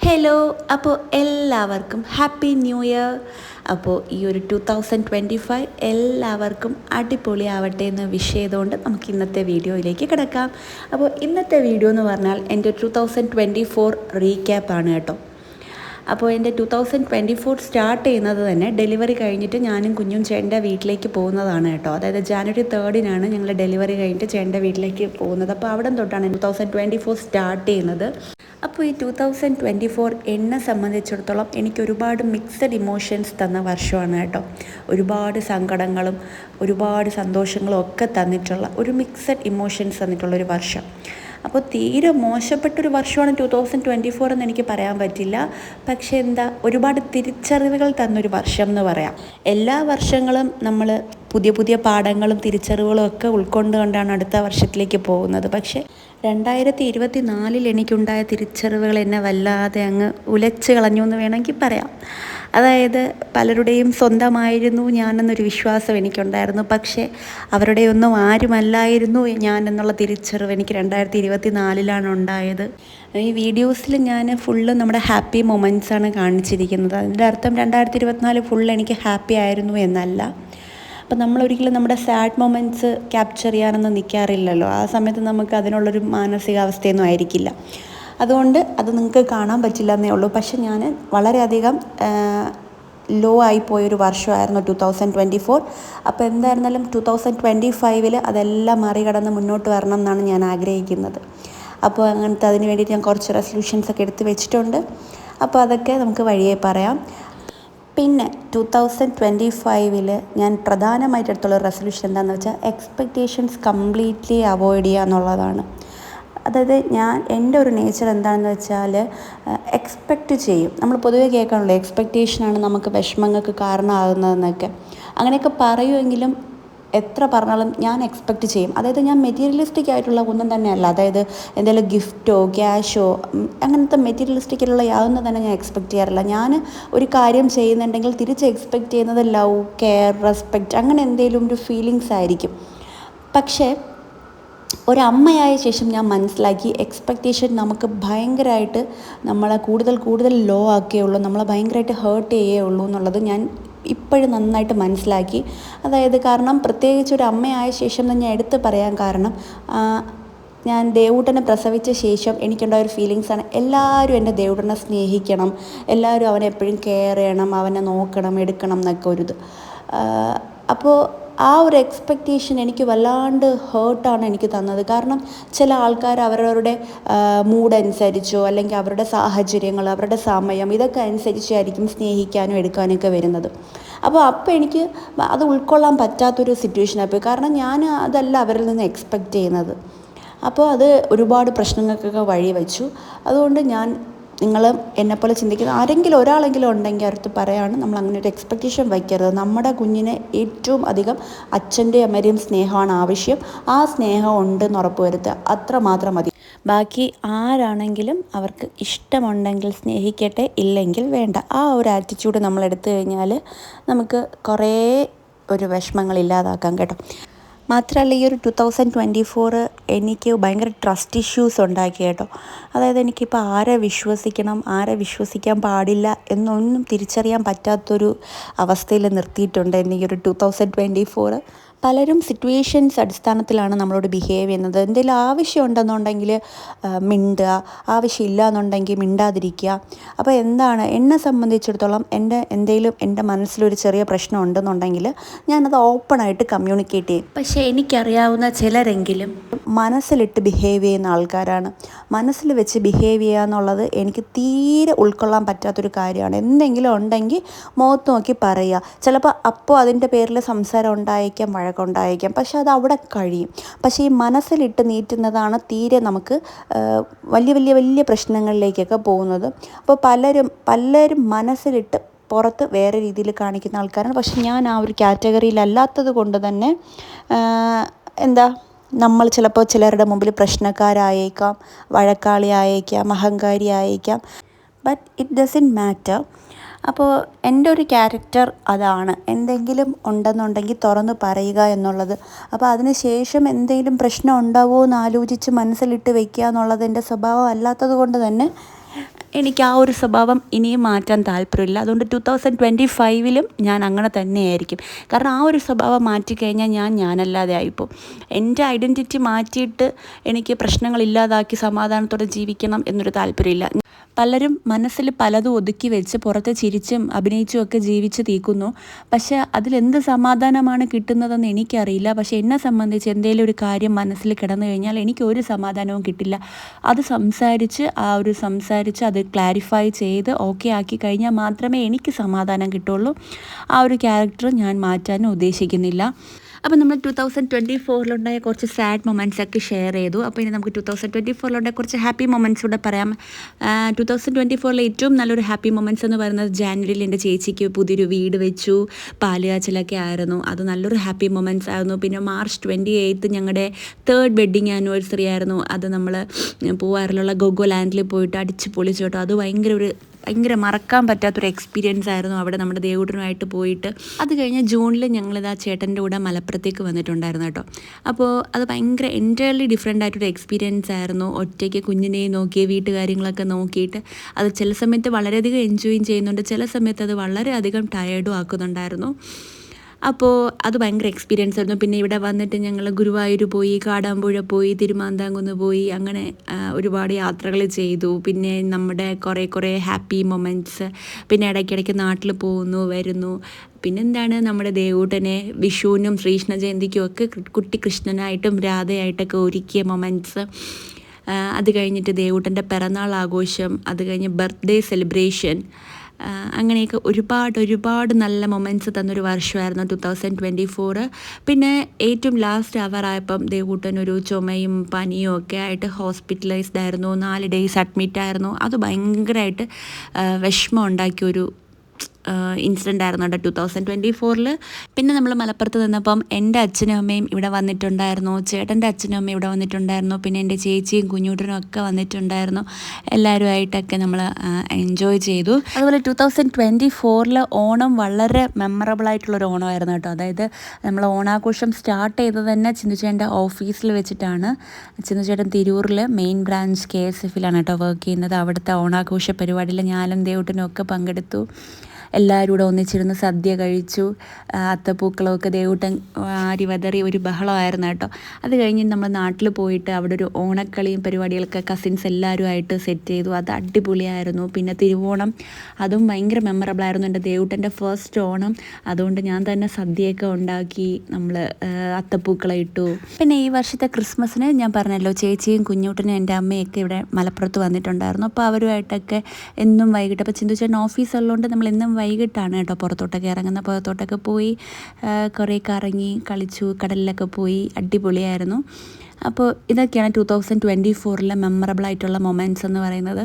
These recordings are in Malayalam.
ഹലോ, അപ്പോൾ എല്ലാവർക്കും ഹാപ്പി ന്യൂ ഇയർ. അപ്പോൾ ഈ ഒരു 2025 എല്ലാവർക്കും അടിപൊളിയാവട്ടെ എന്ന് വിഷ് ചെയ്തുകൊണ്ട് നമുക്ക് ഇന്നത്തെ വീഡിയോയിലേക്ക് കിടക്കാം. അപ്പോൾ ഇന്നത്തെ വീഡിയോ എന്ന് പറഞ്ഞാൽ എൻ്റെ 2024 റീക്യാപ്പാണ് കേട്ടോ. അപ്പോൾ എൻ്റെ 2024 സ്റ്റാർട്ട് ചെയ്യുന്നത് തന്നെ ഡെലിവറി കഴിഞ്ഞിട്ട് ഞാനും കുഞ്ഞും ചേട്ടൻ്റെ വീട്ടിലേക്ക് പോകുന്നതാണ് കേട്ടോ. അതായത് ജാനുവരി 3-നാണ് ഞങ്ങൾ ഡെലിവറി കഴിഞ്ഞിട്ട് ചേട്ടൻ്റെ വീട്ടിലേക്ക് പോകുന്നത്. അപ്പോൾ അവിടെ തൊട്ടാണ് 2024 സ്റ്റാർട്ട് ചെയ്യുന്നത്. അപ്പോൾ ഈ 2024 എന്നെ സംബന്ധിച്ചിടത്തോളം എനിക്ക് ഒരുപാട് മിക്സഡ് ഇമോഷൻസ് തന്ന വർഷമാണ് കേട്ടോ. ഒരുപാട് സങ്കടങ്ങളും ഒരുപാട് സന്തോഷങ്ങളും ഒക്കെ തന്നിട്ടുള്ള ഒരു മിക്സഡ് ഇമോഷൻസ് തന്നിട്ടുള്ളൊരു വർഷം. അപ്പോൾ തീരെ മോശപ്പെട്ടൊരു വർഷമാണ് 2024 എന്ന് എനിക്ക് പറയാൻ പറ്റില്ല. പക്ഷേ ഒരുപാട് തിരിച്ചറിവുകൾ തന്നൊരു വർഷം എന്ന് പറയാം. എല്ലാ വർഷങ്ങളും നമ്മൾ പുതിയ പുതിയ പാഠങ്ങളും തിരിച്ചറിവുകളും ഒക്കെ ഉൾക്കൊണ്ടുകൊണ്ടാണ് അടുത്ത വർഷത്തിലേക്ക് പോകുന്നത്. പക്ഷേ 2024 എനിക്കുണ്ടായ തിരിച്ചറിവുകൾ എന്നെ വല്ലാതെ അങ്ങ് ഉലച്ച് കളഞ്ഞു എന്ന് വേണമെങ്കിൽ പറയാം. അതായത് പലരുടെയും സ്വന്തമായിരുന്നു ഞാനെന്നൊരു വിശ്വാസം എനിക്കുണ്ടായിരുന്നു. പക്ഷേ അവരുടെ ഒന്നും ആരുമല്ലായിരുന്നു ഞാൻ എന്നുള്ള തിരിച്ചറിവ് എനിക്ക് 2024 ഉണ്ടായത്. ഈ വീഡിയോസിൽ ഞാൻ ഫുള്ള് നമ്മുടെ ഹാപ്പി മൊമെൻറ്റ്സാണ് കാണിച്ചിരിക്കുന്നത്. അതിൻ്റെ അർത്ഥം 2024 ഫുള്ള് എനിക്ക് ഹാപ്പി ആയിരുന്നു എന്നല്ല. അപ്പം നമ്മളൊരിക്കലും നമ്മുടെ സാഡ് മൊമെൻറ്റ്സ് ക്യാപ്ചർ ചെയ്യാനൊന്നും നിൽക്കാറില്ലല്ലോ. ആ സമയത്ത് നമുക്ക് അതിനുള്ളൊരു മാനസികാവസ്ഥയൊന്നും ആയിരിക്കില്ല. അതുകൊണ്ട് അത് നിങ്ങൾക്ക് കാണാൻ പറ്റില്ല എന്നേ ഉള്ളൂ. പക്ഷെ ഞാൻ വളരെയധികം ലോ ആയിപ്പോയൊരു വർഷമായിരുന്നു 2024. അപ്പോൾ എന്തായിരുന്നാലും 2025 അതെല്ലാം മറികടന്ന് മുന്നോട്ട് വരണം എന്നാണ് ഞാൻ ആഗ്രഹിക്കുന്നത്. അപ്പോൾ അങ്ങനത്തെ അതിന് വേണ്ടിയിട്ട് ഞാൻ കുറച്ച് റെസൊല്യൂഷൻസൊക്കെ എടുത്ത് വെച്ചിട്ടുണ്ട്. അപ്പോൾ അതൊക്കെ നമുക്ക് വഴിയേ പറയാം. പിന്നെ 2025 ഞാൻ പ്രധാനമായിട്ട് എടുത്തുള്ള റെസൊല്യൂഷൻ എന്താണെന്ന് വെച്ചാൽ എക്സ്പെക്റ്റേഷൻസ് കംപ്ലീറ്റ്ലി അവോയ്ഡ് ചെയ്യുക എന്നുള്ളതാണ്. അതായത് എൻ്റെ ഒരു നേച്ചർ എന്താണെന്ന് വെച്ചാൽ എക്സ്പെക്റ്റ് ചെയ്യും. നമ്മൾ പൊതുവേ കേൾക്കാനുള്ളൂ എക്സ്പെക്റ്റേഷനാണ് നമുക്ക് വിഷമങ്ങൾക്ക് കാരണമാകുന്നതെന്നൊക്കെ. അങ്ങനെയൊക്കെ പറയുമെങ്കിലും എത്ര പറഞ്ഞാലും ഞാൻ എക്സ്പെക്റ്റ് ചെയ്യും. അതായത് ഞാൻ മെറ്റീരിയലിസ്റ്റിക് ആയിട്ടുള്ള ഒന്നും തന്നെയല്ല. അതായത് എന്തെങ്കിലും ഗിഫ്റ്റോ ക്യാഷോ അങ്ങനത്തെ മെറ്റീരിയലിസ്റ്റിക് ആയിട്ടുള്ള യാതൊന്നും തന്നെ ഞാൻ എക്സ്പെക്റ്റ് ചെയ്യാറില്ല. ഞാൻ ഒരു കാര്യം ചെയ്യുന്നുണ്ടെങ്കിൽ തിരിച്ച് എക്സ്പെക്റ്റ് ചെയ്യുന്നത് ലവ്, കെയർ, റെസ്പെക്റ്റ് അങ്ങനെ എന്തെങ്കിലും ഒരു ഫീലിങ്സ് ആയിരിക്കും. പക്ഷേ ഒരമ്മയായ ശേഷം ഞാൻ മനസ്സിലാക്കി എക്സ്പെക്റ്റേഷൻ നമുക്ക് ഭയങ്കരമായിട്ട് നമ്മളെ കൂടുതൽ ലോ ആക്കുകയുള്ളൂ, നമ്മളെ ഭയങ്കരമായിട്ട് ഹേർട്ട് ചെയ്യുകയുള്ളൂ എന്നുള്ളത് ഞാൻ ഇപ്പോഴും നന്നായിട്ട് മനസ്സിലാക്കി. അതായത് കാരണം പ്രത്യേകിച്ച് ഒരു അമ്മയായ ശേഷം തന്നെ ഞാൻ എടുത്ത് പറയാൻ കാരണം ഞാൻ ദേവൂട്ടനെ പ്രസവിച്ച ശേഷം എനിക്കുണ്ടായ ഒരു ഫീലിങ്സാണ് എല്ലാവരും എൻ്റെ ദേവൂട്ടനെ സ്നേഹിക്കണം, എല്ലാവരും അവനെ എപ്പോഴും കെയർ ചെയ്യണം, അവനെ നോക്കണം, എടുക്കണം എന്നൊക്കെ ഒരിത്. അപ്പോൾ ആ ഒരു എക്സ്പെക്റ്റേഷൻ എനിക്ക് വല്ലാണ്ട് ഹേർട്ടാണ് എനിക്ക് തന്നത്. കാരണം ചില ആൾക്കാർ അവരവരുടെ മൂഡ് അനുസരിച്ചോ അല്ലെങ്കിൽ അവരുടെ സാഹചര്യങ്ങൾ, അവരുടെ സമയം ഇതൊക്കെ അനുസരിച്ചായിരിക്കും സ്നേഹിക്കാനും എടുക്കാനൊക്കെ വരുന്നത്. അപ്പോൾ എനിക്ക് അത് ഉൾക്കൊള്ളാൻ പറ്റാത്തൊരു സിറ്റുവേഷനായിപ്പോയി. കാരണം ഞാൻ അതല്ല അവരിൽ നിന്ന് എക്സ്പെക്റ്റ് ചെയ്യുന്നത്. അപ്പോൾ അത് ഒരുപാട് പ്രശ്നങ്ങൾക്കൊക്കെ വഴി വെച്ചു. അതുകൊണ്ട് ഞാൻ നിങ്ങൾ എന്നെപ്പോലെ ചിന്തിക്കുന്ന ആരെങ്കിലും ഒരാളെങ്കിലും ഉണ്ടെങ്കിൽ അടുത്ത് പറയാണ്, നമ്മൾ അങ്ങനെ ഒരു എക്സ്പെക്റ്റേഷൻ വയ്ക്കരുത്. നമ്മുടെ കുഞ്ഞിനെ ഏറ്റവും അധികം അച്ഛൻ്റെയും അമ്മയുടെയും സ്നേഹമാണ് ആവശ്യം. ആ സ്നേഹം ഉണ്ടെന്ന് ഉറപ്പ് വരുത്തുക, അത്രമാത്രം മതി. ബാക്കി ആരാണെങ്കിലും അവർക്ക് ഇഷ്ടമുണ്ടെങ്കിൽ സ്നേഹിക്കട്ടെ, ഇല്ലെങ്കിൽ വേണ്ട. ആ ഒരു ആറ്റിറ്റ്യൂഡ് നമ്മൾ എടുത്തു കഴിഞ്ഞാൽ നമുക്ക് കുറേ ഒരു വിഷമങ്ങൾ ഇല്ലാതാക്കാം കേട്ടോ. മാത്രമല്ല ഈ ഒരു 2024 എനിക്ക് ഭയങ്കര ട്രസ്റ്റ് ഇഷ്യൂസ് ഉണ്ടാക്കി കേട്ടോ. അതായത് എനിക്കിപ്പോൾ ആരെ വിശ്വസിക്കണം, ആരെ വിശ്വസിക്കാൻ പാടില്ല എന്നൊന്നും തിരിച്ചറിയാൻ പറ്റാത്തൊരു അവസ്ഥയിൽ നിർത്തിയിട്ടുണ്ട് എന്നെ ഈ ഒരു 2024. പലരും സിറ്റുവേഷൻസ് അടിസ്ഥാനത്തിലാണ് നമ്മളോട് ബിഹേവ് ചെയ്യുന്നത്. എന്തെങ്കിലും ആവശ്യമുണ്ടെന്നുണ്ടെങ്കിൽ മിണ്ടുക, ആവശ്യമില്ല എന്നുണ്ടെങ്കിൽ മിണ്ടാതിരിക്കുക. അപ്പോൾ എന്നെ സംബന്ധിച്ചിടത്തോളം എൻ്റെ മനസ്സിലൊരു ചെറിയ പ്രശ്നം ഉണ്ടെന്നുണ്ടെങ്കിൽ ഞാനത് ഓപ്പണായിട്ട് കമ്മ്യൂണിക്കേറ്റ് ചെയ്യും. പക്ഷേ എനിക്കറിയാവുന്ന ചിലരെങ്കിലും മനസ്സിലിട്ട് ബിഹേവ് ചെയ്യുന്ന ആൾക്കാരാണ്. മനസ്സിൽ വെച്ച് ബിഹേവ് ചെയ്യുക എന്നുള്ളത് എനിക്ക് തീരെ ഉൾക്കൊള്ളാൻ പറ്റാത്തൊരു കാര്യമാണ്. എന്തെങ്കിലും ഉണ്ടെങ്കിൽ മുഖത്ത് നോക്കി പറയുക. ചിലപ്പോൾ അപ്പോൾ അതിൻ്റെ പേരിൽ സംസാരം ഉണ്ടായേക്കാം, വഴക്കുണ്ടായേക്കാം, പക്ഷെ അത് അവിടെ കഴിയും. പക്ഷേ ഈ മനസ്സിലിട്ട് നീറ്റുന്നതാണ് തീരെ നമുക്ക് വലിയ പ്രശ്നങ്ങളിലേക്കൊക്കെ പോകുന്നത്. അപ്പോൾ പലരും മനസ്സിലിട്ട് പുറത്ത് വേറെ രീതിയിൽ കാണിക്കുന്ന ആൾക്കാരാണ്. പക്ഷെ ഞാൻ ആ ഒരു കാറ്റഗറിയിലല്ലാത്തത് കൊണ്ട് തന്നെ നമ്മൾ ചിലപ്പോൾ ചിലരുടെ മുമ്പിൽ പ്രശ്നക്കാരായേക്കാം, വഴക്കാളിയായേക്കാം, അഹങ്കാരി ആയേക്കാം. But it doesn't matter. അപ്പോൾ എൻ്റെ ഒരു ക്യാരക്ടർ അതാണ്. എന്തെങ്കിലും ഉണ്ടെന്നുണ്ടെങ്കിൽ തുറന്ന് പറയുക എന്നുള്ളത്. അപ്പോൾ അതിന് ശേഷം എന്തെങ്കിലും പ്രശ്നം ഉണ്ടാവുമോ എന്ന് ആലോചിച്ച് മനസ്സിലിട്ട് വയ്ക്കുക എന്നുള്ളത് എൻ്റെ സ്വഭാവം അല്ലാത്തത് കൊണ്ട് തന്നെ എനിക്ക് ആ ഒരു സ്വഭാവം ഇനിയും മാറ്റാൻ താല്പര്യമില്ല. അതുകൊണ്ട് 2025-ലും ഞാൻ അങ്ങനെ തന്നെയായിരിക്കും. കാരണം ആ ഒരു സ്വഭാവം മാറ്റിക്കഴിഞ്ഞാൽ ഞാനല്ലാതെ ആയിപ്പോവും. എൻ്റെ ഐഡൻറ്റിറ്റി മാറ്റിയിട്ട് എനിക്ക് പ്രശ്നങ്ങളില്ലാതാക്കി സമാധാനത്തോടെ ജീവിക്കണം എന്നൊരു താല്പര്യമില്ല. പലരും മനസ്സിൽ പലതും ഒതുക്കി വെച്ച് പുറത്ത് ചിരിച്ചും അഭിനയിച്ചും ഒക്കെ ജീവിച്ച് തീർക്കുന്നു. പക്ഷേ അതിലെന്ത് സമാധാനമാണ് കിട്ടുന്നതെന്ന് എനിക്കറിയില്ല. പക്ഷേ എന്നെ സംബന്ധിച്ച് എന്തെങ്കിലും ഒരു കാര്യം മനസ്സിൽ കിടന്നു കഴിഞ്ഞാൽ എനിക്ക് ഒരു സമാധാനവും കിട്ടില്ല. അത് സംസാരിച്ച് അത് ക്ലാരിഫൈ ചെയ്ത് ഓക്കെ ആക്കി കഴിഞ്ഞാൽ മാത്രമേ എനിക്ക് സമാധാനം കിട്ടുള്ളൂ. ആ ഒരു ക്യാരക്ടർ ഞാൻ മാറ്റാനും ഉദ്ദേശിക്കുന്നില്ല. അപ്പോൾ നമ്മൾ 2024-ലുണ്ടായ കുറച്ച് സാഡ് മൊമെൻറ്റ്സൊക്കെ ഷെയർ ചെയ്തു. അപ്പോൾ ഇനി നമുക്ക് 2024-ലുണ്ടായ കുറച്ച് ഹാപ്പി മൊമെൻറ്റ്സ് കൂടെ പറയാം. 2024-ലെ ഏറ്റവും നല്ലൊരു ഹാപ്പി മൊമെൻറ്റ്സ് എന്ന് പറയുന്നത് ജാനുവരിയിൽ എൻ്റെ ചേച്ചിക്ക് പുതിയൊരു വീട് വെച്ചു, പാലുകാച്ചലൊക്കെ ആയിരുന്നു. അത് നല്ലൊരു ഹാപ്പി മൊമെൻറ്റ്സ് ആയിരുന്നു. പിന്നെ മാർച്ച് 28 ഞങ്ങളുടെ 3rd വെഡ്ഡിങ് ആനിവേഴ്സറി ആയിരുന്നു. അത് നമ്മൾ പൂവാറിലുള്ള ഗോഗോ ലാൻഡിൽ പോയിട്ട് അടിച്ച് പൊളിച്ചു കേട്ടോ. അത് ഭയങ്കര മറക്കാൻ പറ്റാത്തൊരു എക്സ്പീരിയൻസ് ആയിരുന്നു അവിടെ നമ്മുടെ ദേവൂട്ടനുമായിട്ട് പോയിട്ട്. അത് കഴിഞ്ഞ് ജൂണിൽ ഞങ്ങളിതാ ചേട്ടൻ്റെ കൂടെ മലപ്പുറത്തേക്ക് വന്നിട്ടുണ്ടായിരുന്നു കേട്ടോ. അപ്പോൾ അത് ഭയങ്കര എൻറ്റയർലി ഡിഫറെൻ്റ് ആയിട്ടൊരു എക്സ്പീരിയൻസ് ആയിരുന്നു. ഒറ്റയ്ക്ക് കുഞ്ഞിനെയും നോക്കി വീട്ടുകാര്യങ്ങളൊക്കെ നോക്കിയിട്ട് അത് ചില സമയത്ത് വളരെയധികം എൻജോയും ചെയ്യുന്നുണ്ട്, ചില സമയത്ത് അത് വളരെയധികം ടയേർഡും ആക്കുന്നുണ്ടായിരുന്നു. അപ്പോൾ അത് ഭയങ്കര എക്സ്പീരിയൻസ് ആയിരുന്നു. പിന്നെ ഇവിടെ വന്നിട്ട് ഞങ്ങൾ ഗുരുവായൂർ പോയി, കാടാമ്പുഴ പോയി, തിരുമാന്താംകുന്ന് പോയി, അങ്ങനെ ഒരുപാട് യാത്രകൾ ചെയ്തു. പിന്നെ നമ്മുടെ കുറേ ഹാപ്പി മൊമെൻറ്റ്സ്. പിന്നെ ഇടയ്ക്കിടയ്ക്ക് നാട്ടിൽ പോകുന്നു വരുന്നു. പിന്നെന്താണ്, നമ്മുടെ ദേവൂട്ടനെ വിഷുവിനും ശ്രീകൃഷ്ണ ജയന്തിക്കും ഒക്കെ കുട്ടി കൃഷ്ണനായിട്ടും രാധയായിട്ടൊക്കെ ഒരുക്കിയ മൊമെൻറ്റ്സ്. അത് കഴിഞ്ഞിട്ട് ദേവൂട്ടൻ്റെ പിറന്നാൾ ആഘോഷം, അത് കഴിഞ്ഞ് ബർത്ത്ഡേ സെലിബ്രേഷൻ, അങ്ങനെയൊക്കെ ഒരുപാട് നല്ല മൊമെൻറ്റ്സ് തന്നൊരു വർഷമായിരുന്നു 2024. പിന്നെ ഏറ്റവും ലാസ്റ്റ് ആയപ്പം ദേവൂട്ടനൊരു ചുമയും പനിയും ഒക്കെ ആയിട്ട് ഹോസ്പിറ്റലൈസ്ഡ് ആയിരുന്നു. 4 ഡേയ്സ് അഡ്മിറ്റായിരുന്നു. അത് ഭയങ്കരമായിട്ട് വിഷമം ഉണ്ടാക്കിയൊരു ഇൻസിഡൻ്റ് ആയിരുന്നു കേട്ടോ 2024-ൽ. പിന്നെ നമ്മൾ മലപ്പുറത്ത് നിന്നപ്പം എൻ്റെ അച്ഛനും അമ്മയും ഇവിടെ വന്നിട്ടുണ്ടായിരുന്നു, ചേട്ടൻ്റെ അച്ഛനും അമ്മയും ഇവിടെ വന്നിട്ടുണ്ടായിരുന്നു, പിന്നെ എൻ്റെ ചേച്ചിയും കുഞ്ഞൂട്ടനും ഒക്കെ വന്നിട്ടുണ്ടായിരുന്നു. എല്ലാവരുമായിട്ടൊക്കെ നമ്മൾ എൻജോയ് ചെയ്തു. അതുപോലെ 2024-ൽ ഓണം വളരെ മെമ്മറബിൾ ആയിട്ടുള്ളൊരു ഓണമായിരുന്നു കേട്ടോ. അതായത് നമ്മൾ ഓണാഘോഷം സ്റ്റാർട്ട് ചെയ്തത് തന്നെ ചിന്തുചേട്ടൻ്റെ ഓഫീസിൽ വെച്ചിട്ടാണ്. ചിന്തുചേട്ടൻ തിരൂരിൽ മെയിൻ ബ്രാഞ്ച് KSF-ലാണ് കേട്ടോ വർക്ക് ചെയ്യുന്നത്. അവിടുത്തെ ഓണാഘോഷ പരിപാടിയിൽ ഞാനും ദേവൂട്ടനും ഒക്കെ പങ്കെടുത്തു. എല്ലാവരും കൂടെ ഒന്നിച്ചിരുന്ന് സദ്യ കഴിച്ചു. അത്തപ്പൂക്കളമൊക്കെ ദേവൂട്ടൻ ആരി വതറി ഒരു ബഹളമായിരുന്നു കേട്ടോ. അത് കഴിഞ്ഞ് നമ്മൾ നാട്ടിൽ പോയിട്ട് അവിടെ ഒരു ഓണക്കളിയും പരിപാടികളൊക്കെ കസിൻസ് എല്ലാവരുമായിട്ട് സെറ്റ് ചെയ്തു. അത് അടിപൊളിയായിരുന്നു. പിന്നെ തിരുവോണം, അതും ഭയങ്കര മെമ്മറബിളായിരുന്നു. എൻ്റെ ദേവൂട്ടൻ്റെ ഫസ്റ്റ് ഓണം. അതുകൊണ്ട് ഞാൻ തന്നെ സദ്യയൊക്കെ ഉണ്ടാക്കി, നമ്മൾ അത്തപ്പൂക്കളം ഇട്ടു. പിന്നെ ഈ വർഷത്തെ ക്രിസ്മസിന് ഞാൻ പറഞ്ഞല്ലോ, ചേച്ചിയും കുഞ്ഞൂട്ടനും എൻ്റെ അമ്മയൊക്കെ ഇവിടെ മലപ്പുറത്ത് വന്നിട്ടുണ്ടായിരുന്നു. അപ്പോൾ അവരുമായിട്ടൊക്കെ എന്നും വൈകിട്ട്, അപ്പോൾ ചിന്തുചേട്ടൻ ഓഫീസുള്ളതുകൊണ്ട് നമ്മൾ എന്നും വൈകിട്ടാണ് കേട്ടോ പുറത്തോട്ടൊക്കെ ഇറങ്ങുന്നത്. പുറത്തോട്ടൊക്കെ പോയി കുറേ കറങ്ങി കളിച്ചു, കടലിലൊക്കെ പോയി, അടിപൊളിയായിരുന്നു. അപ്പോൾ ഇതൊക്കെയാണ് 2024-ലെ മെമ്മറബിളായിട്ടുള്ള മൊമെൻറ്റ്സ് എന്ന് പറയുന്നത്.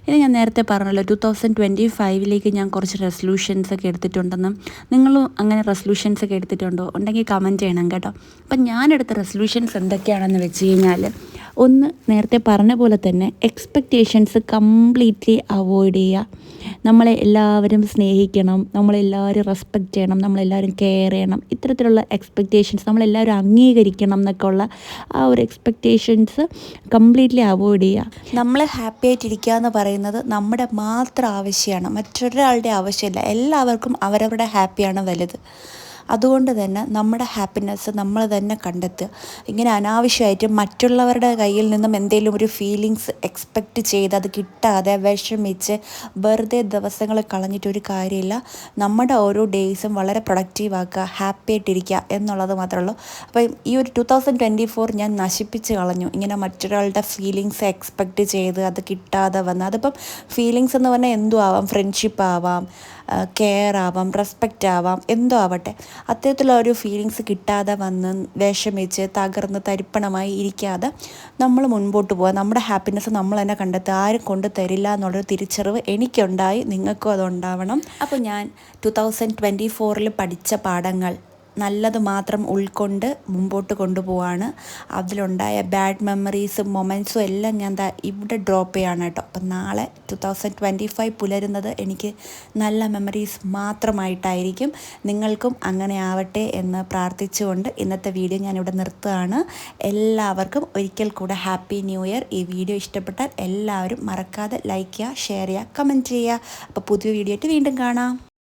ഇനി ഞാൻ നേരത്തെ പറഞ്ഞല്ലോ 2025-ലേക്ക് ഞാൻ കുറച്ച് റെസൊല്യൂഷൻസ് ഒക്കെ എടുത്തിട്ടുണ്ടെന്നും. നിങ്ങളും അങ്ങനെ റെസൊല്യൂഷൻസ് ഒക്കെ എടുത്തിട്ടുണ്ടോ? ഉണ്ടെങ്കിൽ കമൻറ്റ് ചെയ്യണം കേട്ടോ. അപ്പം ഞാനെടുത്ത റെസൊല്യൂഷൻസ് എന്തൊക്കെയാണെന്ന് വെച്ച് കഴിഞ്ഞാൽ, ഒന്ന്, നേരത്തെ പറഞ്ഞ പോലെ തന്നെ എക്സ്പെക്റ്റേഷൻസ് കംപ്ലീറ്റ്ലി അവോയ്ഡ് ചെയ്യുക. നമ്മളെ എല്ലാവരും സ്നേഹിക്കണം, നമ്മളെല്ലാവരും റെസ്പെക്റ്റ് ചെയ്യണം, നമ്മളെല്ലാവരും കെയർ ചെയ്യണം, ഇത്തരത്തിലുള്ള എക്സ്പെക്റ്റേഷൻസ് നമ്മളെല്ലാവരും അംഗീകരിക്കണം എന്നൊക്കെ ഉള്ള ആ ഒരു എക്സ്പെക്റ്റേഷൻസ് കംപ്ലീറ്റ്ലി അവോയ്ഡ് ചെയ്യുക. നമ്മൾ ഹാപ്പി ആയിട്ടിരിക്കുക എന്ന് പറയുന്നത് നമ്മുടെ മാത്രം ആവശ്യമാണ്, മറ്റൊരാളുടെ ആവശ്യമില്ല. എല്ലാവർക്കും അവരവരുടെ ഹാപ്പിയാണ് വലുത്. അതുകൊണ്ട് തന്നെ നമ്മുടെ ഹാപ്പിനെസ് നമ്മൾ തന്നെ കണ്ടെത്തുക. ഇങ്ങനെ അനാവശ്യമായിട്ട് മറ്റുള്ളവരുടെ കയ്യിൽ നിന്നും എന്തെങ്കിലും ഒരു ഫീലിങ്സ് എക്സ്പെക്റ്റ് ചെയ്ത് അത് കിട്ടാതെ വിഷമിച്ച് വെറുതെ ദിവസങ്ങൾ കളഞ്ഞിട്ടൊരു കാര്യമില്ല. നമ്മുടെ ഓരോ ഡേയ്സും വളരെ പ്രൊഡക്റ്റീവ് ആക്കുക, ഹാപ്പി ആയിട്ടിരിക്കുക എന്നുള്ളത് മാത്രമേ ഉള്ളൂ. അപ്പോൾ ഈ ഒരു 2024 ഞാൻ നശിപ്പിച്ച് കളഞ്ഞു. ഇങ്ങനെ മറ്റൊരാളുടെ ഫീലിങ്സ് എക്സ്പെക്റ്റ് ചെയ്ത് അത് കിട്ടാതെ വന്ന്, അതിപ്പം ഫീലിങ്സ് എന്ന് പറഞ്ഞാൽ എന്തും ആവാം, ഫ്രണ്ട്ഷിപ്പ് ആവാം, കെയർ ആവാം, റെസ്പെക്റ്റ് ആവാം, എന്തോ ആവട്ടെ. അത്തരത്തിലുള്ള ഒരു ഫീലിങ്സ് കിട്ടാതെ വന്ന് വിഷമിച്ച് തകർന്ന് തരിപ്പണമായി ഇരിക്കാതെ നമ്മൾ മുൻപോട്ട് പോവുക. നമ്മുടെ ഹാപ്പിനെസ് നമ്മൾ തന്നെ കണ്ടെത്തുക. ആരും കൊണ്ട് തരില്ല എന്നുള്ളൊരു തിരിച്ചറിവ് എനിക്കുണ്ടായി, നിങ്ങൾക്കും അതുണ്ടാവണം. അപ്പോൾ ഞാൻ 2024-ൽ പഠിച്ച പാഠങ്ങൾ നല്ലത് മാത്രം ഉൾക്കൊണ്ട് മുമ്പോട്ട് കൊണ്ടുപോവാണ്. അതിലുണ്ടായ ബാഡ് മെമ്മറീസും മൊമെൻറ്റ്സും എല്ലാം ഞാൻ ഇവിടെ ഡ്രോപ്പ് ചെയ്യാണ് കേട്ടോ. അപ്പം നാളെ 2025 പുലരുന്നത് എനിക്ക് നല്ല മെമ്മറീസ് മാത്രമായിട്ടായിരിക്കും. നിങ്ങൾക്കും അങ്ങനെ ആവട്ടെ എന്ന് പ്രാർത്ഥിച്ചുകൊണ്ട് ഇന്നത്തെ വീഡിയോ ഞാനിവിടെ നിർത്തുകയാണ്. എല്ലാവർക്കും ഒരിക്കൽ കൂടെ ഹാപ്പി ന്യൂ ഇയർ. ഈ വീഡിയോ ഇഷ്ടപ്പെട്ടാൽ എല്ലാവരും മറക്കാതെ ലൈക്ക് ചെയ്യുക, ഷെയർ ചെയ്യുക, കമൻറ്റ് ചെയ്യുക. അപ്പോൾ പുതിയ വീഡിയോ ആയിട്ട് വീണ്ടും കാണാം.